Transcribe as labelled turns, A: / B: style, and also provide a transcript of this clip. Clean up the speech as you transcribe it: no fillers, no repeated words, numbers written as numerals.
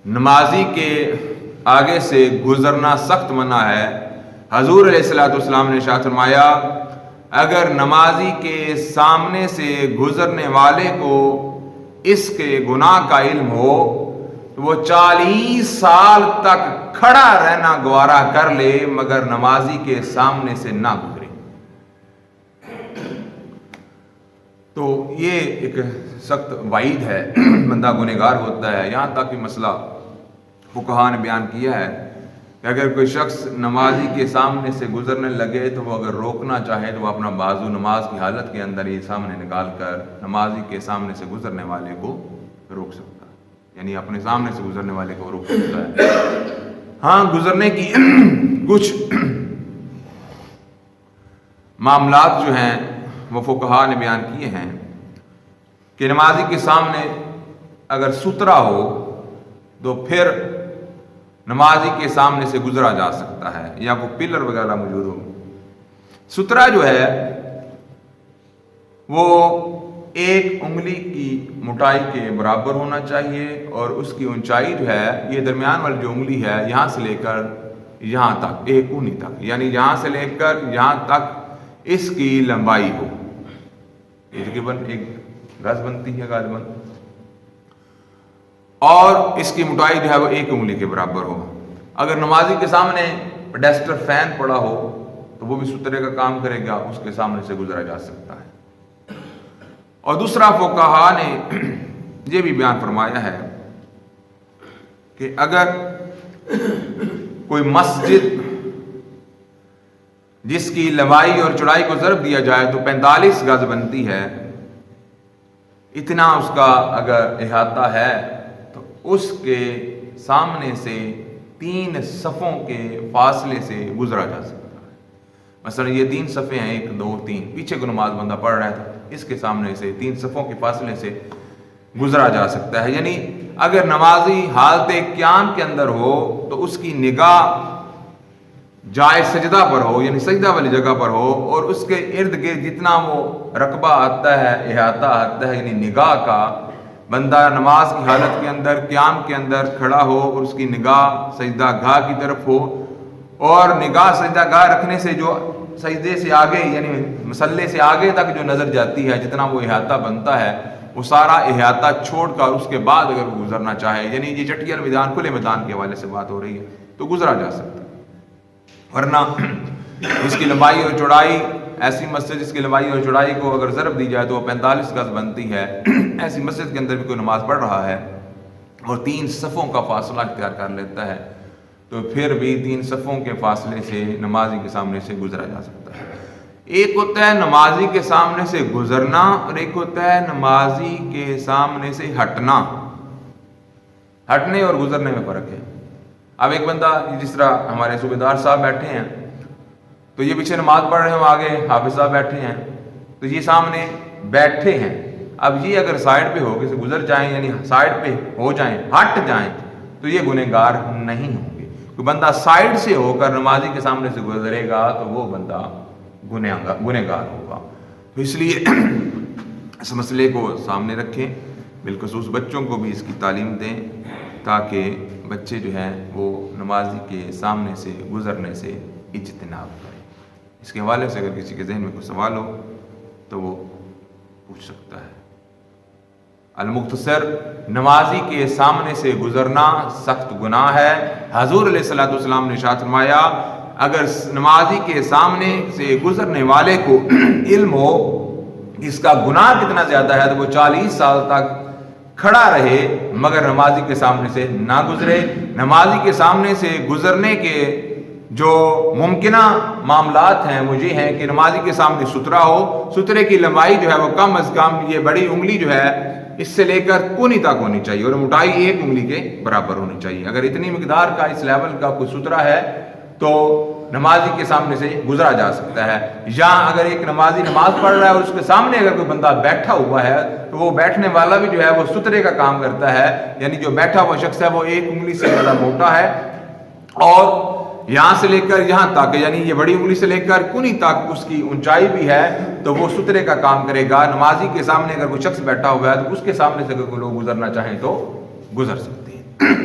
A: نمازی کے آگے سے گزرنا سخت منع ہے۔ حضور علیہ الصلوۃ والسلام نے ارشاد فرمایا اگر نمازی کے سامنے سے گزرنے والے کو اس کے گناہ کا علم ہو تو وہ 40 سال تک کھڑا رہنا گوارا کر لے مگر نمازی کے سامنے سے نہ گزرے۔ تو یہ ایک سخت وعید ہے، بندہ گنہگار ہوتا ہے۔ یہاں تک کہ مسئلہ فقہا نے بیان کیا ہے کہ اگر کوئی شخص نمازی کے سامنے سے گزرنے لگے تو وہ اگر روکنا چاہے تو وہ اپنا بازو نماز کی حالت کے اندر ہی سامنے نکال کر نمازی کے سامنے سے گزرنے والے کو روک سکتا ہے، یعنی اپنے سامنے سے گزرنے والے کو روک سکتا ہے۔ ہاں، گزرنے کی کچھ معاملات جو ہیں وہ فقہا نے بیان کیے ہیں کہ نمازی کے سامنے اگر سترا ہو تو پھر نمازی کے سامنے سے گزرا جا سکتا ہے، یا کوئی پلر وغیرہ موجود ہو۔ سترا جو ہے وہ 1 انگلی کی موٹائی کے برابر ہونا چاہیے اور اس کی اونچائی جو ہے یہ درمیان والی جو انگلی ہے یہاں سے لے کر یہاں تک 1 کونی تک، یعنی یہاں سے لے کر یہاں تک اس کی لمبائی ہو، یہ تقریباً 1 گز بنتی ہے غالباً، اور اس کی موٹائی جو ہے وہ 1 انگلی کے برابر ہو۔ اگر نمازی کے سامنے پیڈسٹل فین پڑا ہو تو وہ بھی سترے کا کام کرے گا، اس کے سامنے سے گزرا جا سکتا ہے۔ اور دوسرا فقہا نے یہ بھی بیان فرمایا ہے کہ اگر کوئی مسجد جس کی لمبائی اور چوڑائی کو ضرب دیا جائے تو 45 گز بنتی ہے، اتنا اس کا اگر احاطہ ہے تو اس کے سامنے سے 3 صفوں کے فاصلے سے گزرا جا سکتا ہے۔ مثلا یہ 3 صفیں ہیں، 1 2 3، پیچھے کو نماز بندہ پڑھ رہا ہے تو اس کے سامنے سے 3 صفوں کے فاصلے سے گزرا جا سکتا ہے۔ یعنی اگر نمازی حالت قیام کے اندر ہو تو اس کی نگاہ جائے سجدہ پر ہو، یعنی سجدہ والی جگہ پر ہو، اور اس کے ارد گرد جتنا وہ رقبہ آتا ہے، احاطہ آتا ہے، یعنی نگاہ کا، بندہ نماز کی حالت کے اندر قیام کے اندر کھڑا ہو اور اس کی نگاہ سجدہ گاہ کی طرف ہو، اور نگاہ سجدہ گاہ رکھنے سے جو سجدے سے آگے یعنی مصلی سے آگے تک جو نظر جاتی ہے، جتنا وہ احاطہ بنتا ہے وہ سارا احاطہ چھوڑ کر اس کے بعد اگر وہ گزرنا چاہے، یعنی یہ چٹیل میدان کھلے میدان کے حوالے سے بات ہو رہی ہے، تو گزرا جا سکتا ہے۔ ورنہ اس کی لمبائی اور چوڑائی، ایسی مسجد جس کی لمبائی اور چوڑائی کو اگر ضرب دی جائے تو وہ 45 گز بنتی ہے، ایسی مسجد کے اندر بھی کوئی نماز پڑھ رہا ہے اور 3 صفوں کا فاصلہ اختیار کر لیتا ہے تو پھر بھی 3 صفوں کے فاصلے سے نمازی کے سامنے سے گزرا جا سکتا ہے۔ ایک ہوتا ہے نمازی کے سامنے سے گزرنا اور ایک ہوتا ہے نمازی کے سامنے سے ہٹنا۔ ہٹنے اور گزرنے میں فرق ہے۔ اب ایک بندہ جس طرح ہمارے صوبیدار صاحب بیٹھے ہیں تو یہ پیچھے نماز پڑھ رہے ہیں، آگے حافظ صاحب بیٹھے ہیں تو یہ سامنے بیٹھے ہیں، اب یہ اگر سائڈ پہ ہو کے سے گزر جائیں، یعنی سائڈ پہ ہو جائیں، ہٹ جائیں، تو یہ گنہگار نہیں ہوں گے۔ کوئی بندہ سائڈ سے ہو کر نمازی کے سامنے سے گزرے گا تو وہ بندہ گنہگار ہوگا۔ تو اس لیے اس مسئلے کو سامنے رکھیں، بالخصوص بچوں کو بھی اس کی تعلیم دیں تاکہ بچے جو ہیں وہ نمازی کے سامنے سے گزرنے سے اجتناب کریں۔ اس کے حوالے سے اگر کسی کے ذہن میں کوئی سوال ہو تو وہ پوچھ سکتا ہے۔ المختصر، نمازی کے سامنے سے گزرنا سخت گناہ ہے۔ حضور علیہ الصلوۃ والسلام نے ارشاد فرمایا اگر نمازی کے سامنے سے گزرنے والے کو علم ہو اس کا گناہ کتنا زیادہ ہے تو وہ 40 سال تک کھڑا رہے مگر نمازی کے سامنے سے نہ گزرے۔ نمازی کے سامنے سے گزرنے کے جو ممکنہ معاملات ہیں وہ یہ ہیں کہ نمازی کے سامنے سترا ہو، سترے کی لمبائی جو ہے وہ کم از کم یہ بڑی انگلی جو ہے اس سے لے کر کونی تک ہونی چاہیے اور موٹائی 1 انگلی کے برابر ہونی چاہیے۔ اگر اتنی مقدار کا اس لیول کا کوئی سترا ہے تو نمازی کے سامنے سے گزرا جا سکتا ہے۔ یا اگر ایک نمازی نماز پڑھ رہا ہے اور اس کے سامنے اگر کوئی بندہ بیٹھا ہوا ہے تو وہ بیٹھنے والا بھی جو ہے وہ سترے کا کام کرتا ہے، یعنی جو بیٹھا ہوا شخص ہے وہ 1 انگلی سے زیادہ موٹا ہے اور یہاں سے لے کر یہاں تک یعنی یہ بڑی انگلی سے لے کر کونی تک اس کی اونچائی بھی ہے تو وہ سترے کا کام کرے گا۔ نمازی کے سامنے اگر کوئی شخص بیٹھا ہوا ہے تو اس کے سامنے سے اگر کوئی لوگ گزرنا چاہیں تو گزر سکتے ہیں۔